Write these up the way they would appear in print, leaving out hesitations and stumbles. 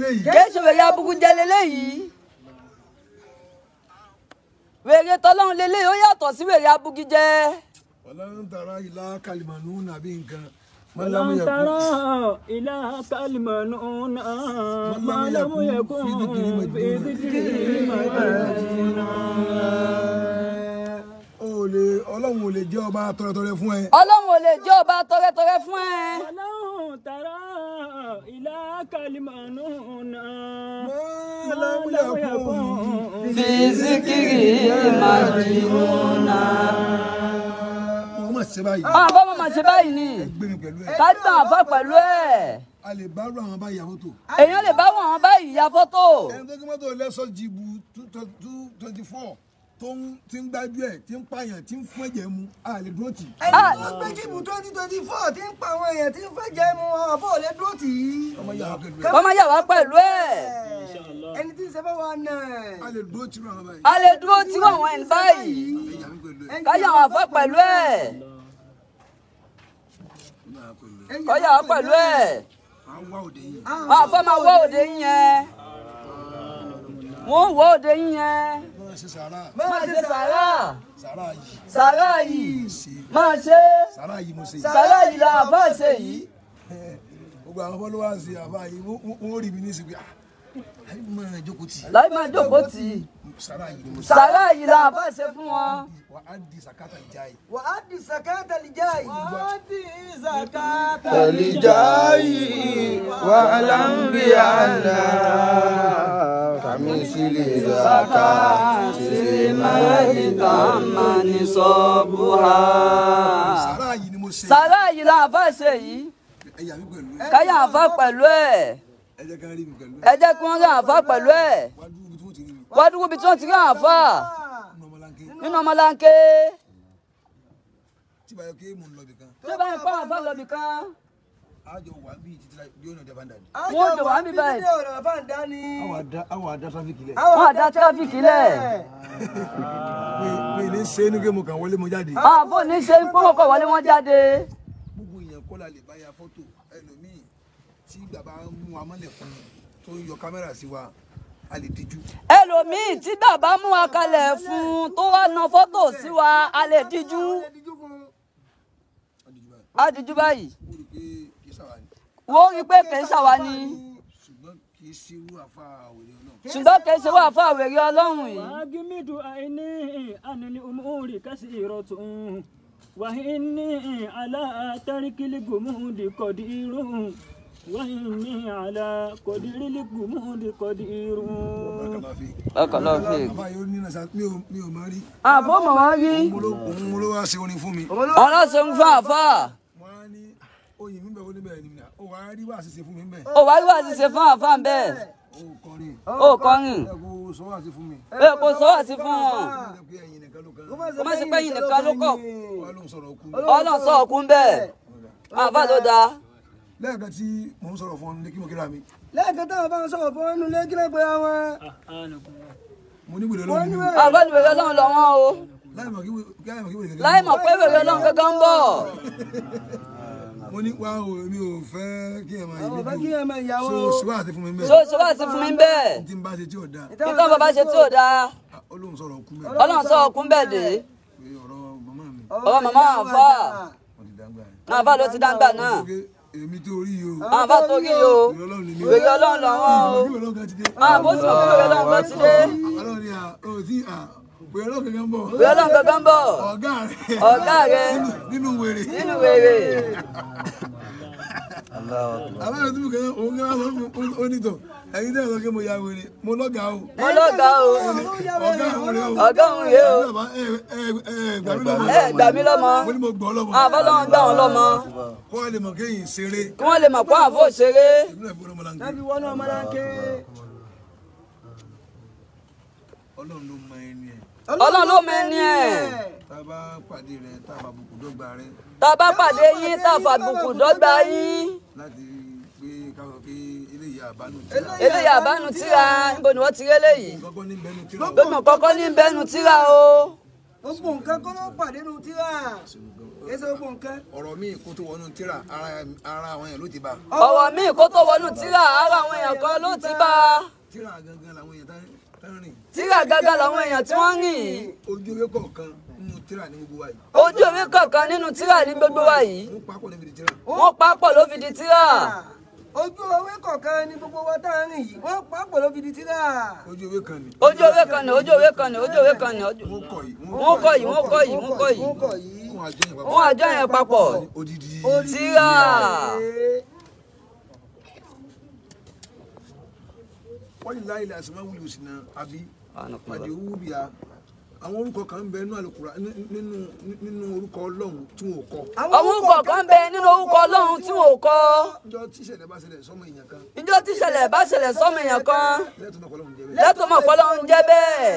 léyìí. Kéṣe wèrè abugujẹ leléyìí. Wèrè tọ́lọ́run leléyìí ó yàtọ̀ sí wèrè abugijẹ. Ọlọ́run tara ìlà kalimanu nàbí nǹkan. Ọlọ́run tara ìlà kalimanu malamu yakun fi dhikri majnuna. Ọlọ́run ò lè jẹ́ ọba tọrẹtọrẹ fún ẹ. Ọlọ́run ò lè jẹ́ ọba tọrẹtọrẹ fún ẹ. Ọlọ́run tara ìlà kalimanu Malamu yakun fi dhikri majnuna. Mọ̀ ṣe báyìí. Àbọ̀ mọ̀ ṣe báyìí ni. Gbé mi pẹ̀lú ẹ. Ká gbọ́n àfọ́ pẹ̀lú ẹ̀. A lè bá rú àwọn báyìí àfọ́tò. Èèyàn lè bá wọn báyìí ya fọ́tò. Ẹni tó kí mọ́tò lẹ́sọ̀ jìbù 224 tó ti ń gbájú ẹ̀ tí ń pààyàn tí ń fún ẹ̀jẹ̀ mu a lè dúró tì. ẹni tó gbé jìbù 2024 tí ń pa àwọn èèyàn tí ń fẹ́ jẹ mu ọ̀bọ̀ ò lè dúró tì í. Ọmọ yàrá pẹ̀lú ẹ. Kọ́mọ yà wá pẹ̀lú ẹ̀. ẹni tí ń ṣe bá wa nà. A lè dúró tì rú àwọn báyìí. A lè dúró tí wọ́n ẹ̀ ń báyìí. Ẹ̀yà mi pẹ̀lú ẹ. Ká yà wá fọ́ pẹ̀lú ẹ̀. Kọ́ yà wá pẹ̀lú ẹ̀. Àwọn wá òde yìí. Àwọn afọ́ máa wọ́ òde yín yẹn. Wọ́n wọ́ òde yín yẹn. Máa ṣe sàárà. Máa ṣe sàárà. Sàárà yìí. Sàárà yìí. Máa ṣe. Sàárà yìí mo ṣe yìí. Sàárà yìí la àbá ṣe yìí. Gbogbo àwọn followers àbá yìí wọ́n rí mi ní ìsìnkú. Àyè máa jókòó tì. Láì máa jókòó tì í. Sàárà yìí ni mo ṣe. Sàárà yìí la àbá ṣe fún wọn. Wà á di sàkátà ìjà yìí. wà á di sàkáàtà lè já yìí. الجاي واعلم بأن كمثل زكاة المال تم نصابها. Sàárà yìí ni mo ṣe. Sàárà yìí la àbá ṣe yìí. Ẹ̀yà mi pẹ̀lú ẹ. Ká yà àfá pẹ̀lú ẹ̀. Ẹ jẹ́ ká rí mi pẹ̀lú ẹ. Ẹ jẹ́ kí wọ́n rí àfá pẹ̀lú ẹ̀. Wá dúró bí tí wọ́n ti rí mi. Wá dúró bí tí wọ́n ti rí àfá. Nínú ọmọlanke. Nínú ọmọlanke. Tí báyọ̀ kí mò ń lọ bìkan. Tí ó bá ń pa àfá lọ bìkan. Àjọ wà bí títí bí ó nà dé bàndà ni. Wọ́n jọ wá ń bí báyìí. ọ̀rọ̀ bá ń dání. Àwọn àdá tráfíkì lẹ̀. Wọ́n àdá tráfíkì lẹ̀. Pé ilé ṣe é ní kí mo kàn wọlé mo jáde. Àbò ní ṣe ń pọ́n kọ̀ wọlé wọ́n jáde. Gbogbo èèyàn kọ́ la lè bá ya fọ́tò ẹlòmíì tí bàbá mú wa mọ́lẹ̀ fún mi tó ń yọ kámẹ́rà sí wa a lè díjú. Ẹlòmíì tí bàbá mú wa kalẹ̀ fún tó wá na fọ́tò sí wa a lè díjú. A díjú báyìí. Ó rí i pé kì í sáwà ni. Wọ́n rí pé kì í ṣàwa ni. Ṣùgbọ́n kì í ṣe irú àfa àwòrán náà. Ṣùgbọ́n kì í ṣe wà fún àwèrè Ọlọ́run yìí. وأجمد عيني عن الأمور كثيرة وإني على ترك الجمود قدير وإني على قدر الجمود قدير. Bákannáà fi. Bàbá yóò ní nàṣà mi ò máa rí. Àbó mọ̀ wọ́n rí. Òun ló wá ṣe orin fún mi. Ọlọ́sẹ̀ ń fún àfà. Wọ́n á ní oyin mi bẹ̀ oníbẹ̀ ni mi nà. Ó wà á rí wá àṣìṣe fún mi bẹ̀. Ó wá rí wá ti ṣe fún àfà bẹ́ẹ̀. Ó kọrin. Ó kọrin. Ẹ kò sọ wá sí fún mi. Bẹ́ẹ̀ kò sọ wá sí fún wọn. Ó jẹ́ pé ẹ̀yin nìkan ló kàn. Kó má ṣe pé yìí nìkan ló kọ̀. Wọ́n ló ń sọ̀rọ̀ òkú. Ọlọ́run sọ ọ̀kún bẹ́ẹ̀. Àfà ló dáa. Lẹ́ẹ̀kan tí mò ń sọ̀rọ̀ fún ọ ní kí mo kíra mi. lẹ́ẹ̀kan táwọn bá ń sọ̀rọ̀ fún inú ilé kí ló pe àwọn. Mo ní wèrè lọ́wọ́ mi. Àbá ni wèrè Ọlọ́run lọ wọ́n o. Láì mọ̀ kí wèrè gẹ́gẹ́. Láì mọ̀ pé wèrè Ọlọ́run gẹ́gẹ́ ń bọ̀. Mo ní wá o mi ò fẹ́ kí ẹ máa yí àwọn bá mi kí ẹ máa yàwó. so ṣùgbọ́n àti fún mi bẹ́ẹ̀. Ṣé o ṣe wá sí fún mi bẹ́ẹ̀? Tí n bá ṣe tí ò dáa. Ìtàn bàbá ṣe tí ò dáa. Olóhùn sọ̀rọ̀ òkú bẹ́ẹ̀. Ọlọ́run sọ ọ̀kún bẹ́ẹ̀ dé. Pé ọ̀rọ̀ màmá mi. Ọ̀rọ̀ màmá àfà. Wọ́n ti dàgbà. Àfà ló ti dáńgbà náà. Èmi tó rí yìí o. Àfà tó rí yìí o. Wèrè Ọlọ́run lọ wọ́n o. Àbó sì mọ̀ pé wèrè Ọlọ́run kan ti dé. Ọlọ́run ni wèrè Ọlọ́run kankan bọ̀. Wèrè Ọlọ́run gẹ́gẹ́ ń bọ̀. Ọ̀gá rẹ̀. Nínú wèrè. Nínú wèrè. Àbáyọ̀ tí mo kẹ́ òun kẹ́ wá sọ fún onítọ̀. Ẹ̀yin tẹ́ ẹ̀ sọ pé mo ya wèrè. Mo lọ́gàá o. Mo lọ́gàá o. Ọ̀gá òun rẹ̀ o. Ọ̀gá òun rèé o. Gbà mí lọ́mọ. Ẹ gbà mí lọ́mọ. Mo ní mo gbọ́ lọ́mọ. Àbá lọ́wọ́ gbà wọ́n lọ́mọ. Kó wá lè mọ̀ kéyìn ṣeré. Kí wọ́n lè mọ̀ pé àfọ̀ òṣèré. Ìbílẹ̀ ìfowópamọ́ ọmọ láǹkì. láti wọnú ọmọlanke. Ọlọ́run ló mọ ẹni ẹ̀. Ọlọ́run ló mẹ́ni ẹ̀. Tá a bá pàdé rẹ̀ tá a bá bùkún dọ́gba rẹ̀. Tá a bá pàdé yín tá a fàbùkù dọ́gba yín. Láti pé káwọn pé eléyìí àbánú tíra. Eléyìí àbánu tíra níbo ni wọ́n ti rí eléyìí. Kọ́kọ́ ní bẹ́nu tíra. Gbogbo kọ́kọ́ ní bẹ́nu tíra o. gbogbo nǹkan kọ́ ló pàdé nu tíra. èso gbogbo nǹkan. ọ̀rọ̀ míì kó tó wọnú tíra ara àwọn èèyàn ló ti bá. ọ̀rọ̀ míì kó tó wọnú tíra ara àwọn èèyàn kan ló ti bá. tíra gangan làwọn èèyàn tán rìn. tíra gangan làwọn èèyàn tí wọ́n rìn. ojú ewé kọ̀ọ̀kan nínú tíra ní gbogbo wa yìí. ojú ewé kọ̀ọ̀kan nínú tíra ní gbogbo wa yìí. wọ́n papọ̀ ló fi di tíra. wọ́n papọ̀ ló fi di tíra. ojú ewé kọ̀ọ̀kan ni gbogbo wa tá a rìn yìí wọ́n papọ̀ ló fi di tíra. ojú ewé kan ni. ojú ewé kan ni ojú ewé kan ni ojú ewé kan ni. wọ́n kọ̀ yìí. wọ́n kọ̀ yìí wọ́n kọ̀ yìí wọ́n kọ̀ yìí. wọ́n àjọ yẹn papọ̀. odidi. tíra. wọ́n ní láyé lásìmá wúlò sí náà àbí pàdé owó bíi àwọn orúkọ kan ń bẹ nínú àlùkùrá nínú orúkọ ọlọ́run tí wọn ò kọ. àwọn orúkọ kan ń bẹ nínú orúkọ ọlọ́run tí wọn ò kọ. ìjọ tí ìṣẹ̀lẹ̀ bá ṣẹlẹ̀ sọ́mọ èèyàn kan. ìjọ tí ìṣẹ̀lẹ̀ bá ṣẹlẹ̀ sọ́mọ èèyàn kan. lẹ́tọ̀ọ́ ọlọ́run jẹ́ bẹ́ẹ̀. lẹ́tọ̀ọ́ ọlọ́run jẹ́ bẹ́ẹ̀.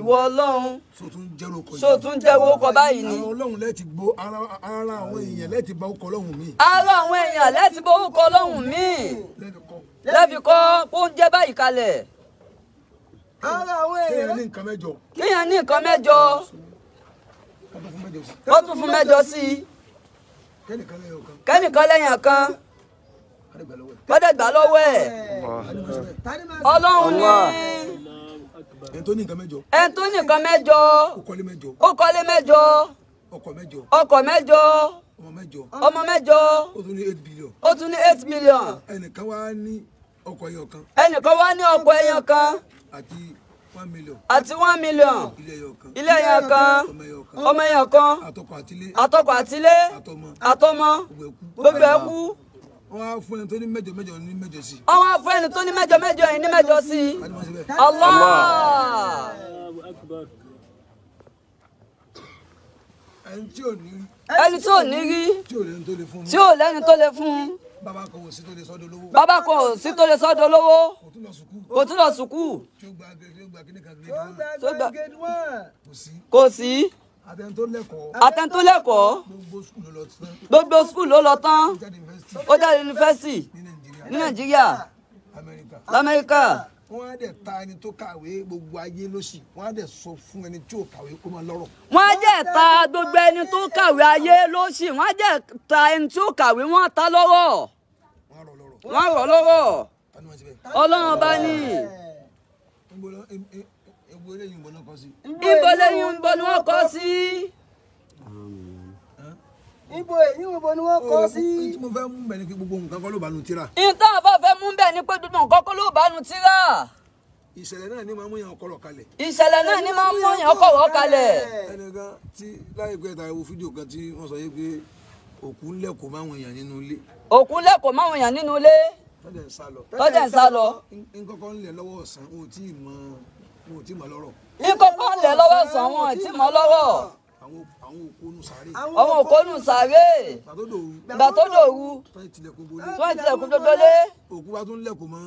ìwọ ọlọ́run. so tún jẹ́ orúkọ báyìí ni. ara ọlọ́run lẹ́ti gbó ara àwọn èèyàn lẹ́ti bá orúkọ ọlọ́run mi. ara àwọn èèyàn lẹ́ti bá orúkọ ọlọ́run mi. lẹ́fi kọ́ oúnjẹ báyìí kalẹ̀. ara àwọn èèyàn. kéèyàn ní nǹkan mẹ́jọ. kéèyàn ní nǹkan mẹ́jọ. ó tún fún mẹ́jọ sí i. kẹ́nìkan lẹ́yìn kan. kọ́dẹ̀ gbà lọ́wọ́ ẹ̀. ọlọ́run ni. ẹni tó ní nǹkan mẹ́jọ. ẹni tó ní nǹkan mẹ́jọ. ó kọ́lé mẹ́jọ. ó kọ́lé mẹ́jọ. ọkọ̀ mẹ́jọ. ọkọ̀ mẹ́jọ. ọmọ mẹ́jọ. ọmọ mẹ́jọ. ó tún ní 8 billion. ó tún ní 8 billion. ẹnìkan wá ní ọkọ̀ ẹyọ kan. ẹnìkan wá ní ọkọ̀ ẹyọ kan. àti 1 million. àti 1 million. ilé ẹyọ kan. ilé ẹyọ kan. ọmọ ẹyọ kan. àtọkọ àtilé. àtọkọ àtilé. àtọmọ. gbogbo ẹ kú. wọ́n á fún ẹni tó ní mẹ́jọ mẹ́jọ ní mẹ́jọ sí. wọ́n á fún ẹni tó ní mẹ́jọ mẹ́jọ yìí ní mẹ́jọ sí. Allah. ẹni tí ò ní rí. ẹni tí ò ní rí. tí ò lẹ́ni tó lè fún. tí ò lẹ́ni tó lè fún. bàbá kan ò sí tó lè sọ́dọ̀ lówó. bàbá kan ò sí tó lè sọ́dọ̀ lówó. kò tún lọ sùkúù. kò tún lọ sùkúù. tí ó gba kíní kan grade 1. kò sí. kò sí. àtẹni tó lẹ́kọ̀ọ́. àtẹni tó lẹ́kọ̀ọ́. gbogbo skul ló lọ tán. ó jáde yunifásitì ní Nàìjíríà l'Amẹ́ríkà. wọ́n á dẹ̀ ta ẹni tó kàwé gbogbo ayé lóṣì wọ́n á dẹ̀ sọ fún ẹni tí ò kàwé kó máa lọ́rọ̀. wọ́n á dẹ̀ ta gbogbo ẹni tó kàwé ayé lóṣì wọ́n á dẹ̀ ta ẹni tí ò kàwé wọ́n á ta lọ́rọ̀. wọ́n á rọ̀ lọ́rọ̀. Ọlọ́run bá ní. ibo lẹ́yìn ìbọn náà kọ sí. ibo lẹ́yìn ìbọn ni wọ́n kọ sí. ibo ni wọ́n kọ sí. tí mo fẹ́ mú bẹ̀ ni pé gbogbo nǹkan kọ́ ló bá nu tíra. ìtàn àbá fẹ́ mú bẹ̀ ni pé gbogbo nǹkan kọ́ ló bá nu tíra. ìṣẹ̀lẹ̀ náà ni máa mú yàn ọkọ̀rọ̀ kalẹ̀. ìṣẹ̀lẹ̀ náà ni máa mú yàn ọkọ̀rọ̀ kalẹ̀. ẹnìkan tí láìpẹ́ ta ewu fídíò kan tí wọ́n sọ yìí pé òkú lẹ́kọ̀ọ́ máwọn èèyàn nínú ilé. òkú lẹ́kọ̀ọ́ máwọn èèyàn nínú ilé. tọ́jà ń sá lọ. tọ́jà ń sá lọ. nkọ́kọ́ ń lẹ̀ lọ́wọ́ ọ̀sán wọn ò tí ì mọ̀ lọ́rọ̀. nkọ́kọ́ ń lẹ̀ lọ́wọ́ ọ̀sán wọn ò tí ì mọ̀ lọ́rọ̀. àwọn òkú nù sáré. àwọn òkú nù sáré. ìgbà tó dòru. tí wọ́n tilẹ̀kùn gbogbo lé. òkú bá tún lẹ̀kùn mọ́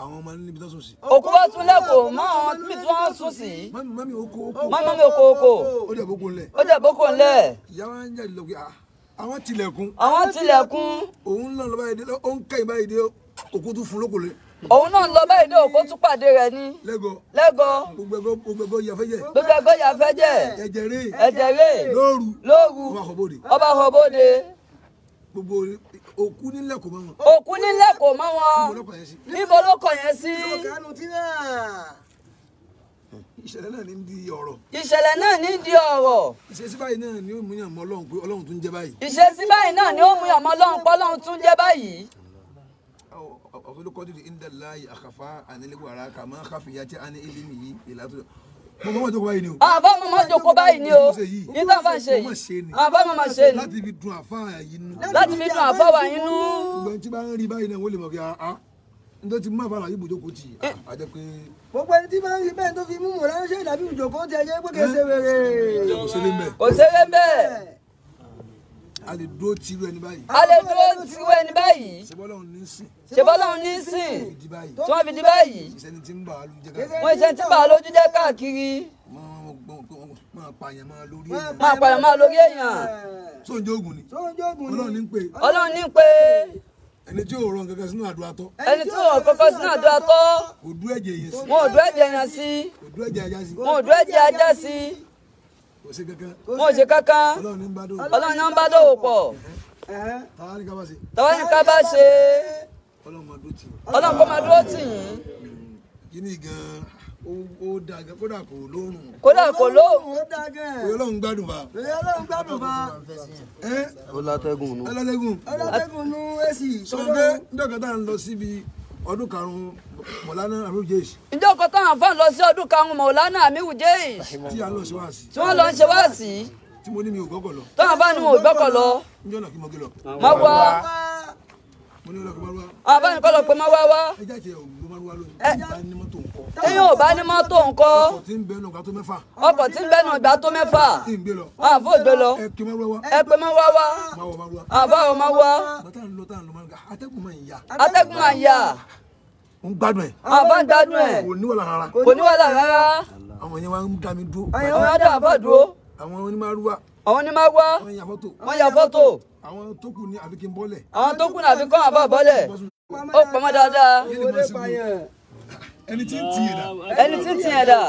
àwọn ọmọ níbi tó sùn sí. òkú bá tún lẹ̀kùn mọ́ àwọn níbi tí wọ́n sùn sí. mami oko. mami oko. ó dẹ̀ bókun lẹ̀. ó dẹ̀ bókun lẹ̀. ìyá wa ń jáde lọ pé àwọn tilẹ̀kùn. àwọn tilẹ̀kùn. òun náà lọ báyìí dé ó ń kẹ́yìn báyìí dé òkú tún fún lóko lé. òun náà lọ báyìí dé òkú tún pàdé rẹ̀ ní. lẹ́gọ̀. gbogbo ẹgbẹ́ yàfẹ́jẹ́. gbogbo ẹgbẹ́ yàfẹ́jẹ́. ẹ̀jẹ̀ rè. lóru. ọba àkọ́bóde. gbogbo òkú nílẹ̀kùn mọ́ wọn. òkú nílẹ̀kùn mọ́ wọn. níbo ló kọ̀ yẹn sí. ìṣẹ̀lẹ̀ náà ní di ọ̀rọ̀. ìṣẹ̀lẹ̀ náà ní di ọ̀rọ̀. ìṣesí báyìí náà ni ó mú yàn mọ́ Ọlọ́run pé Ọlọ́run tún jẹ́ báyìí. ìṣesí báyìí náà ni ó mú yàn mọ́ Ọlọ́run pé Ọlọ́run tún jẹ́ báyìí. ọ̀fọ̀lùkọ́dìrì indalayi àkàfà ànílégbàrà kàmá káfíyàtì àní ìlímì yìí ìlàtọ̀. mo mọ̀ jókòó báyìí ni o. àbá mo máa jókòó báyìí ni o. nígbà bá ń ṣe yìí àbá mo máa ṣe ni. láti fi dùn àfa yìí nú. láti fi dùn àfa wà yín nú. ìgbà tí bá ń rí báyìí náà wọ́n lè mọ̀ kí nítorí tí má fara yìí bòjókòó tì í àjẹ pé. gbogbo ẹni tí máa ń rí bẹ́ẹ̀ tó fi mú mọ̀ ránṣẹ́ ìdàbí ìjòkó ti ẹ̀jẹ̀ pé kìí ṣe wèrè. kò ṣeré bẹ́ẹ̀. a lè dúró tìrú ẹni báyìí. a lè dúró tìrú ẹni báyìí. ṣebọ́lọ́run ní sìn. ṣebọ́lọ́run ní sìn. tí wọ́n fi di báyìí. ìṣẹ́ni tí ń bà á lójú jẹ́ káàkiri. wọ́n ìṣẹ́ni tí ń bà á lójú jẹ́ káàkiri. máa pààyàn máa lórí èèyàn. máa pààyàn máa lórí èèyàn. sóúnjẹ ògùn ni. Ọlọ́run ní ń pè. Ọlọ́run ní ń pè. ẹni tí ò rọ nǹkan sínú àdúrà tọ́. ẹni tí ò rọ nǹkan sínú àdúrà tọ́. kò dú ẹ̀jẹ̀ yẹn sí. wọn ò dú ẹ̀jẹ̀ yẹn sí. kò dú ẹ̀jẹ̀ ajá sí. wọn ò dú ẹ̀jẹ̀ ajá sí. kò sí kankan wọn ò ṣe kankan Ọlọ́run ní bá dò Ọlọ́run náà ń bá dòwò pọ̀ táwa ní ká bá ṣe tàwọn ní ká bá ṣe Ọlọ́run máa dó tì í Ọlọ́run kó máa dúró tì yín kíní gan ó da gan kódà kò lórùn kódà kò ló ó dá gan. òye Ọlọ́run gbádùn bá Ọlọ́run gbádùn bá. ó látẹ́gùn nù. ẹlẹ́dẹ́gùn Ọlọ́dẹ́gùn nú èsì. sọgbẹ́ ńdọ́kẹ́ tá à ń lọ síbi ọdún karùn-ún mọ̀lánà àrùjẹ́sì ǹjẹ́ ọkọ̀ táwọn àǹfààní lọ sí ọdún karùn-ún Mọ̀lánà Àmírù Jèyìṣ tí a lọ sí wáàsí tí wọ́n lọ ń ṣe wáàsí tí mo ní mi ò gbọ́kọ̀ lọ táwọn àǹfààní wọn ò gbọ́kọ̀ lọ níjọ́ náà kí mo gé lọ má wá mo ní ọlọ́kọ̀ máa wá àwọn àǹfààní kọ́ lọ pé má wá wá ẹjá tiẹ̀ ò ló máa wá lónìí ìgbà ní mọ́tò ńkọ́ téèyàn ò bá ní mọ́tò ńkọ́ ọkọ̀ tí ń bẹ náà gbà tó mẹ́fà ọkọ̀ tí ń bẹ́nu ìgbà tó mẹ́fà tí ń gbé lọ àwọn àfọ ògbé lọ ẹ kí máa wá ẹ pé má wá wá máa wọ máa wá àbáwọ̀ má wá bàtà ń lọ máa ń ga atẹ́gùn máa ń yá atẹ́gùn máa yà ń gbádùn ẹ̀ àbá ń gbádùn ẹ̀ kò ní wàhálà rárá kò ní wàhálà rárá àwọn yẹn wá ń dá mi dúró àwọn adá àbá dúró àwọn onímọ̀rúwá àwọn ní má wá wọ́n ya fọ́tò wọ́n ya fọ́tò àwọn tó kù ní àbí kí n bọ́lẹ̀ àwọn tó kù náà fi kọ́ àbá bọ́lẹ̀ ó pamọ́ dáadáa kí ni mo sì mú ẹni tí ń tì yẹn dà ẹni tí ń tiẹ̀ dà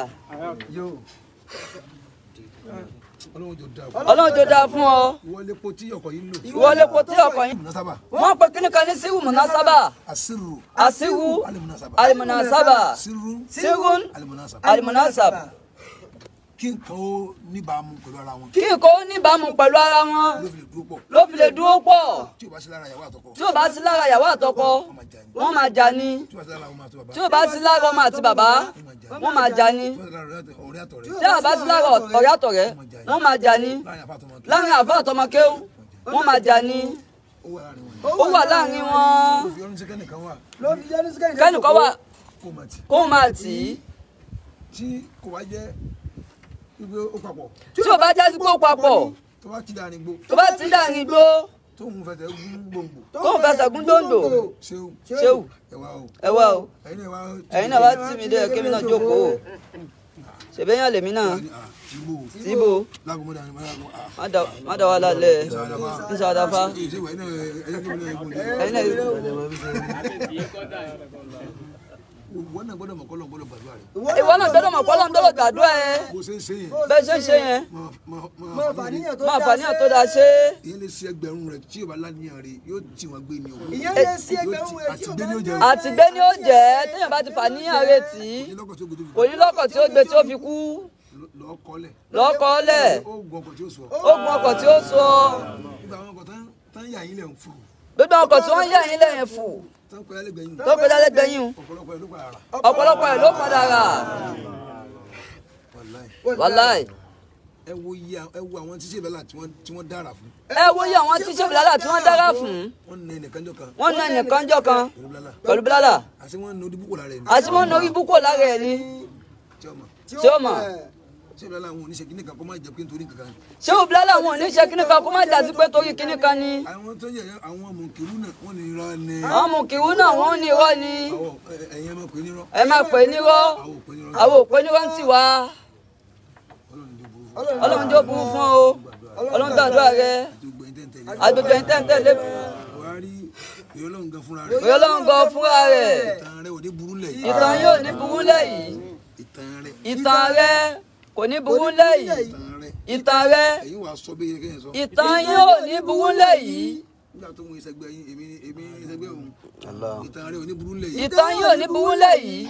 Ọlọ́run jọ dá Ọlọ́run tó dáa fún ọ ìwọlé po tí ọkọ̀ yìí ń lò ìwọlé po tí ọkọ̀ yín munasaba wọ́n pe kíní kan ní síwù múnásábà asiru àsíwù alimunasaba alimunásábà siru síwùn alimunasaba alimunásàbà kí nǹkan ó níbàámu pẹ̀lú ara wọn kí nǹkan ó níbàámu pẹ̀lú ara wọn ló fi lè dúró pọ̀ ló fi lè dúró pọ̀ tí o bá sí lára ìyàwó àtọkọ tí ò bá sí lára ìyàwó àtọkọ wọ́n máa jà ní tí o bá sí lára ọmọ àti bàbá tí ò bá sí lára ọmọ àti bàbá wọ́n máa jà ní tí o bá sí lára ọ̀rẹ́ àtọ̀rẹ́ tí ò bá sí lára ọ̀rẹ́ àtọ̀rẹ́ wọ́n máa jà ní láàrin àfa àtọmọ láàrin àfọ àtọmọkéwù wọ́n máa jà ní ó wà láàrin wọn ó wà láàrin wọn ó fi ọdún sí kẹ́nìkan wà ló fi jẹ́ ní sikẹ́ni. kẹ́nìkan wà kó máa tì kó máa tì í tí kò wá jẹ́ wípé ó papọ̀ tí ò bá já sí pé ó papọ̀ tó bá ti dáa ní gbó tó bá ti dàrin igbó tó ń fẹsẹ̀ gún gbòǹgbò tó ń fẹsẹ̀ gún dòńdò ṣéwù ṣéwù ẹ̀wà o ẹ wá o ẹ̀yin náà wá ẹ̀yin náà wá tì mí dé kémi náà jókòó ṣèbéyàn lèmi náà tìbò síbò lágùnmọ́dà ni máa lágùn má dá wa lálẹ́ ń ṣàdáfá ìṣèwà ẹ̀yin náà ẹ̀yẹ́ kí wọ́n ẹ̀gùn ẹ̀yin náà wọ́n náà gbọ́dọ̀ mọ̀ kọ́ lọ́n gbọ́dọ̀ gbàdúrà rẹ̀ ìwọ náà gbọ́dọ̀ mọ̀ pọ́lọ́n tó lọ gbàdúrà ẹ bó ṣe ń ṣe yẹn bẹ́ẹ̀ ṣe ń ṣe yẹn máa fàníyàn tó máa dáa fàníyàn tó dáa ṣe ìyẹn lè ṣe ẹgbẹ̀rún rẹ̀ tí yóò bá láníyàn rẹ̀ yóò tì wọ́n gbé ní o ìyẹn lè ṣe ẹgbẹ̀rún ẹ̀ tí ò àtìgbé bá ní ó jẹ àtìgbé ni ó jẹ́ téèyàn bá ti fàníyàn rẹ̀ tì í ní lọ́kọ̀ tí ó gbé tó fi kò ní lọ́kọ̀ tí ó gbé tí ó fi kú lọ́ọ́ kọ́lẹ̀ lọ́kọ́ọ́lẹ̀ ó gun ọkọ̀ tí ó sọ ogun ọkọ̀ tí ó sọ nígbà àwọn ọkọ̀ tán yà yín lẹ̀ ń fò gbogbo ọkọ̀ tí wọ́n yà yín lẹ́yìn fù tán pẹ́ lẹ́gbẹ̀yìn tó gbé lálẹ́gbẹ̀yìn ọ̀pọ̀lọpọ̀ ẹ̀ ló padà rà ọ̀pọ̀lọpọ̀ ẹ̀ ló padà rà wàláì ẹ wo àwọn tíṣe ìbálà tí wọ́n dára fún ẹ wo iye àwọn tíṣe bìlálà tí wọ́n dára fún wọ́n na ẹnìkan jọ kan wọ́n náà nìkan jọ kan pẹ̀lú bílálà pẹ̀lú bìlálà àti wọ́n na odúbùkù lára ẹni àti wọ́n norí búkọ̀ lára ẹ̀ ni tí ọmọ tí ó mọ̀ ṣé ìbálà àwọn oníṣẹ́ kìíní kan kó má jẹ́ pé nítorí nǹkan kan ṣé o bìlálà wọn ò ní ṣe kíní kan kó má jà sí pé torí kíní kan ni àwọn tó yẹ àwọn mọ̀kìrú náà wọ́n ní irọ́ ni àwọn mùkìrú náà wọ́n ní irọ́ ni àwọn ẹ̀yin ẹ̀ máa pè é nírọ́ ẹ máa pè é nírọ́ àwọn ò pè é nírọ́ àwọn ò pè é nírọ́ ń tì wá ọlọ́run jó burú fún o ọlọ́run gbàdúrà rẹ àti gbogbo ẹ̀yin tẹ́ ń tẹ̀lé àgbègbè ń tẹ̀lé wàá rí ìyọlọ́run gan fúnra rẹ̀ òye ọlọ́run gan fúnra rẹ̀ ìtàn rẹ̀ ò ní burú lẹ̀ yìí ìtàn yóò ní burú lẹ́yìn ìtàn rẹ kò ní burú lẹ́yìn ìtàn rẹ ẹ̀yin wàá sọ bí kéèyàn sọ ìtàn yóò ní burú lẹ́yìn nígbà tó ń ìṣẹ́gbẹ́ yín èmi ìṣẹ́gbẹ́ òun ìtàn rẹ̀ ò ní burú lẹ̀ yìí ìtàn yóò ní burú lẹ́yìn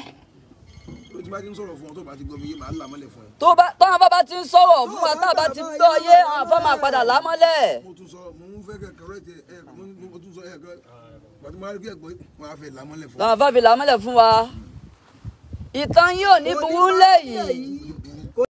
tó ti bá ti ń sọ̀rọ̀ fún ọ tó bá ti gbọ́ mi yé màá là mọ́lẹ̀ fún ẹ. tọ́wọ́n bá ti ń sọ̀rọ̀ fún wa tá a bá ti gbọ́ yé àwọn afọ́ máa padà lámọ́lẹ̀ mo tún sọ mo ń fẹ́ kẹ̀kẹ́ rẹ̀ tẹ ẹ mo tún sọ ẹ kẹ́ pàtó máa rí kí ẹ gbọ́ wọn á fẹ́ là mọ́lẹ̀ fún táwọn afọ́ fi lámọ́lẹ̀ fún wa ìtàn yóò ní burú lẹ́yìn